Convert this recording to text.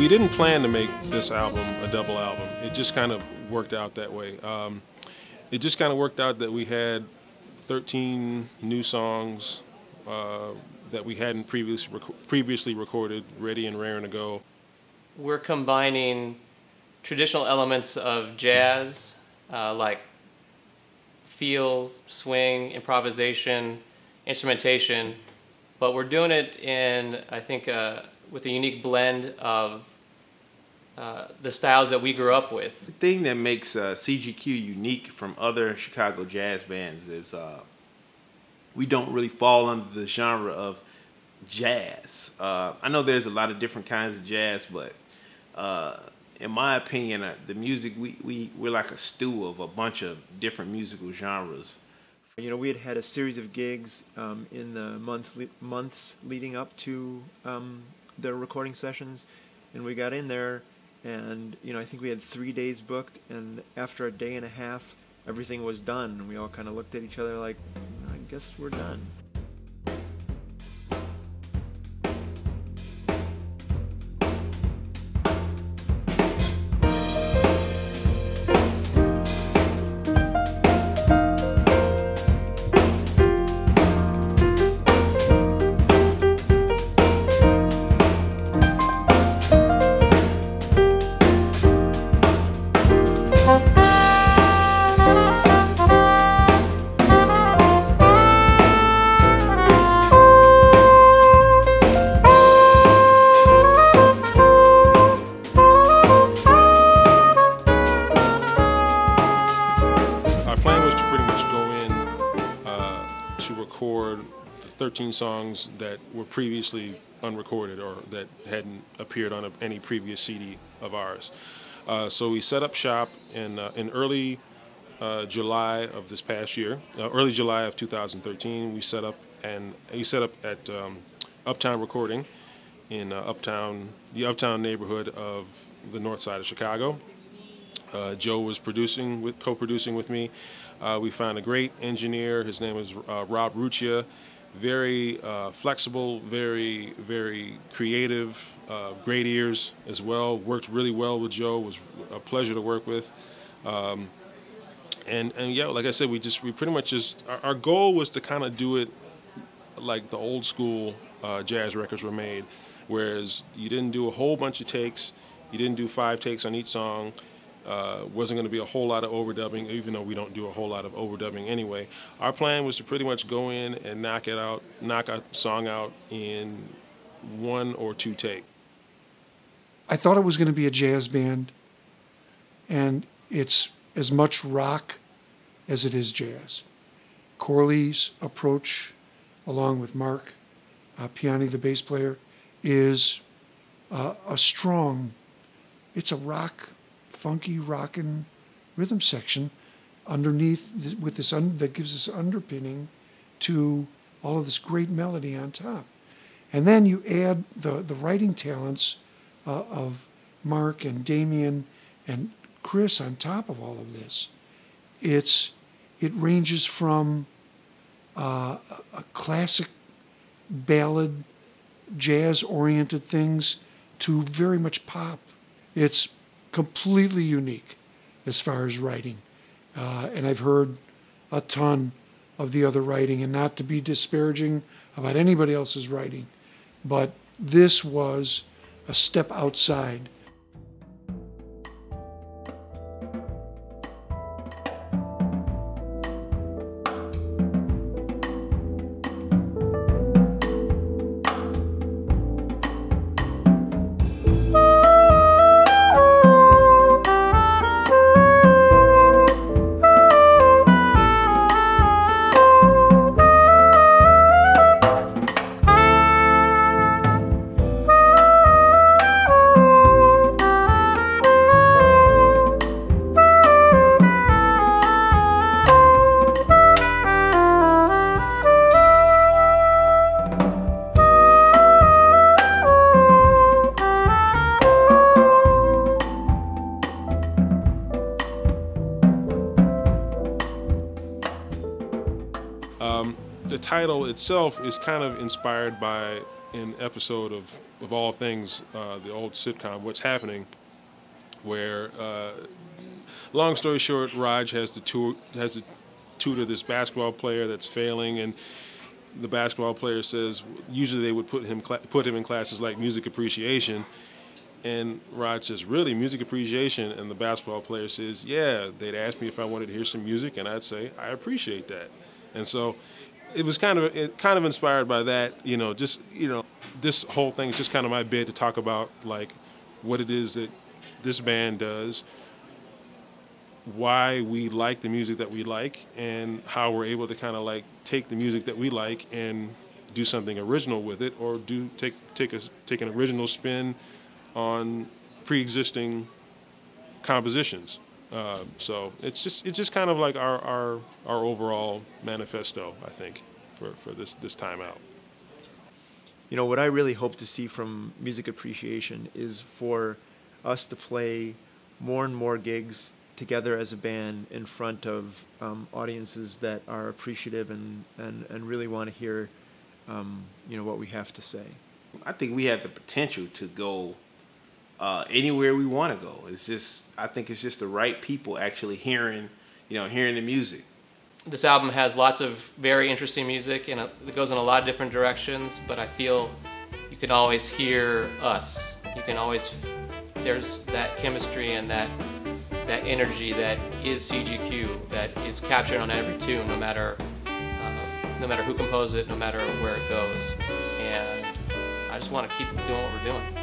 We didn't plan to make this album a double album. It just kind of worked out that way. It just kind of worked out that we had 13 new songs that we hadn't previously recorded, ready and raring to go. We're combining traditional elements of jazz, like feel, swing, improvisation, instrumentation, but we're doing it in, I think, with a unique blend of the styles that we grew up with. The thing that makes CGQ unique from other Chicago jazz bands is we don't really fall under the genre of jazz. I know there's a lot of different kinds of jazz, but in my opinion, the music, we're like a stew of a bunch of different musical genres. You know, we had a series of gigs in the months leading up to the recording sessions, and we got in there, and you know, I think we had 3 days booked, and after a day and a half, everything was done, and we all kind of looked at each other like, I guess we're done. To record the 13 songs that were previously unrecorded or that hadn't appeared on any previous CD of ours. So we set up shop in early July of this past year, early July of 2013. We set up at Uptown Recording in the uptown neighborhood of the north side of Chicago. Joe was co-producing with me. We found a great engineer. His name is Rob Ruccia. Very flexible, very, very creative, great ears as well. Worked really well with Joe. Was a pleasure to work with. And yeah, like I said, we pretty much just, our goal was to kind of do it like the old school jazz records were made, whereas you didn't do a whole bunch of takes. You didn't do 5 takes on each song. Wasn't going to be a whole lot of overdubbing, even though we don't do a whole lot of overdubbing anyway. Our plan was to pretty much go in and knock a song out in 1 or 2 takes. I thought it was going to be a jazz band, and it's as much rock as it is jazz. Corley's approach, along with Mark Piani, the bass player, is a strong, it's a rock, funky rockin' rhythm section underneath with this that gives us underpinning to all of this great melody on top. And then you add the writing talents of Mark and Damien and Chris on top of all of this. It ranges from a classic ballad, jazz-oriented things to very much pop. It's completely unique as far as writing. And I've heard a ton of the other writing, and not to be disparaging about anybody else's writing, but this was a step outside. The title itself is kind of inspired by an episode of of all things, the old sitcom What's Happening, where, long story short, Raj has to tutor this basketball player that's failing, and the basketball player says usually they would put him in classes like music appreciation, and Raj says, really, music appreciation? And the basketball player says, yeah, they'd ask me if I wanted to hear some music, and I'd say, I appreciate that. And so it was kind of inspired by that, this whole thing is just kind of my bid to talk about, like, what it is that this band does, why we like the music that we like, and how we're able to kind of like take the music that we like and do something original with it, or take an original spin on pre-existing compositions. So it's just kind of like our overall manifesto, I think, for this time out. You know, what I really hope to see from Music Appreciation is for us to play more and more gigs together as a band in front of audiences that are appreciative and really want to hear what we have to say. I think we have the potential to go anywhere we want to go. I think it's just the right people actually hearing the music. This album has lots of very interesting music, and it goes in a lot of different directions, but I feel you can always hear us. There's that chemistry and that energy that is CGQ, that is captured on every tune, no matter who composed it, no matter where it goes. And I just want to keep doing what we're doing.